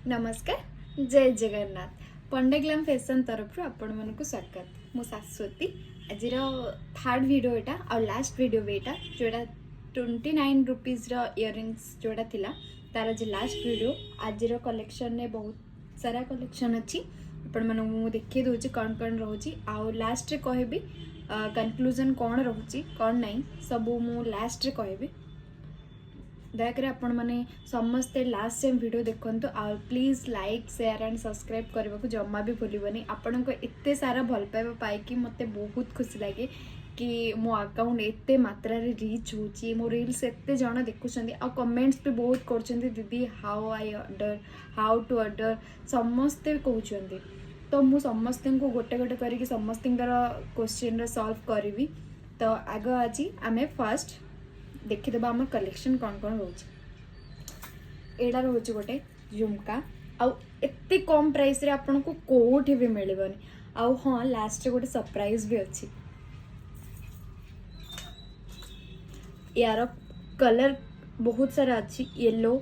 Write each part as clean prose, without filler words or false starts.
नमस्कार जय जगन्नाथ पंडा ग्लाम फैशन तरफ आपण मन को स्वागत मु शाश्वती आज थर्ड वीडियो एटा और लास्ट वीडियो भी एटा जोड़ा 29 रुपीज इयरिंग्स जोड़ा थिला तार आज लास्ट वीडियो आज कलेक्शन ने बहुत सारा कलेक्शन अच्छी आपण मन मु देखिए दूची कौन कौन रोची आउ लास्ट रे कहबी कंक्लूजन कौन रोची कौन नहीं सब मु लास्ट रे कहबी दयाकर आपण मैंने समस्ते लास्ट टाइम वीडियो देखु आ please like share and subscribe करने को जमा भी भूलबनी आपण को एते सारा भल पाइबा पाइकी मते बहुत खुशी लगे कि मो अकाउंट एते मात्रा रे रीच होची मो रील्स एते जण देखुछंदी आ कमेंट्स भी बहुत करछंदी दीदी how I order how to order समस्ते कहउछंदी तो मु समस्त को गोटे गोटे करके समस्त क्वेश्चन सॉल्व करी तो आग आज आम फर्स्ट देखीदेव आम कलेक्शन कौन कौन रोचे एडा रोचे गोटे झुमका आउ एते कम प्राइस रे आपन को कोठी भी मिलबनी आउ हाँ लास्ट रे गोटे सरप्राइज भी अच्छी यार कलर बहुत सारा अच्छी येलो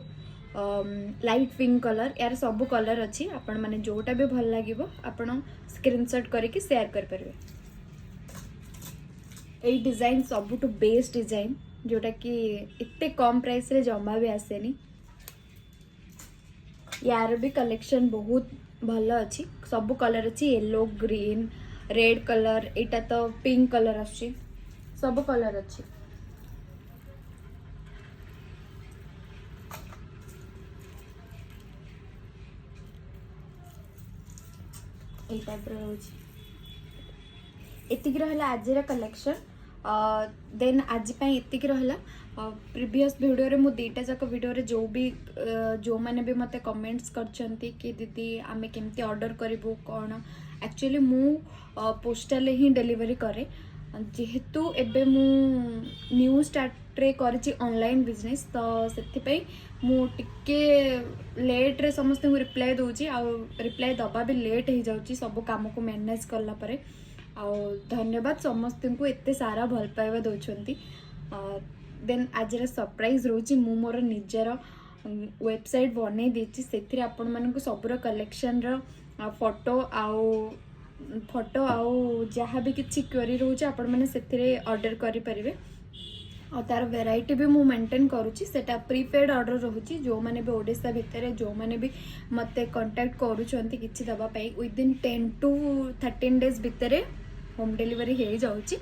लाइट पिंक कलर यार सब कलर अच्छी आपण माने जोटा भी भल लागिवो आपण स्क्रीनशॉट करके शेयर कर परबे एई डिजाइन सबुटु बेस्ट डिजाइन जोटा कि इतने कम प्राइस रे जमा भी आसेनी यार भी कलेक्शन बहुत भल अच्छी सब कलर अच्छी येलो ग्रीन रेड कलर एटा तो पिंक कलर अच्छी सब कलर अच्छी ए टाइप रो एतिक रहला आज रा कलेक्शन देन आज एतिक रहला प्रीवियस वीडियो रे मु दीटा जाक वीडियो रे जो माने भी मते कमेंट्स करछंती कि दीदी आमे केमती ऑर्डर करिवो कोन एक्चुअली मु पोस्टल ही डिलीवरी करे जेहेतु एबे मु न्यू स्टार्ट रे करछि ऑनलाइन बिजनेस तो सेति पई मु टिके लेट रे समस्त को रिप्लाई दोछि आ रिप्लाई दबा भी लेट हो जाउछि सब काम को मैनेज करला परे आउ धन्यवाद समस्त को एते सारा भल पाइबा दउछंती देन आज सरप्राइज रोची मु मोर निजर वेबसाइट बनै देछि सेथिरे आपण मानन को सबरो कलेक्शन रो फोटो आउ जहाँ भी किछि क्वेरी रोची आपण माने सेथिरे ऑर्डर करि परिबे और तार वेराइटी भी मु मेंटेन करूची सेटा प्रीपेड ऑर्डर रोची जो माने भी ओडिसा भितर जो माने भी मते कांटेक्ट करूछंती किछि दबा पई विदिन 10 to 13 डेज भितर होम डिलीवरी हो जाउची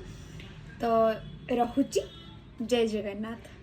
तो रहुची जय जगन्नाथ।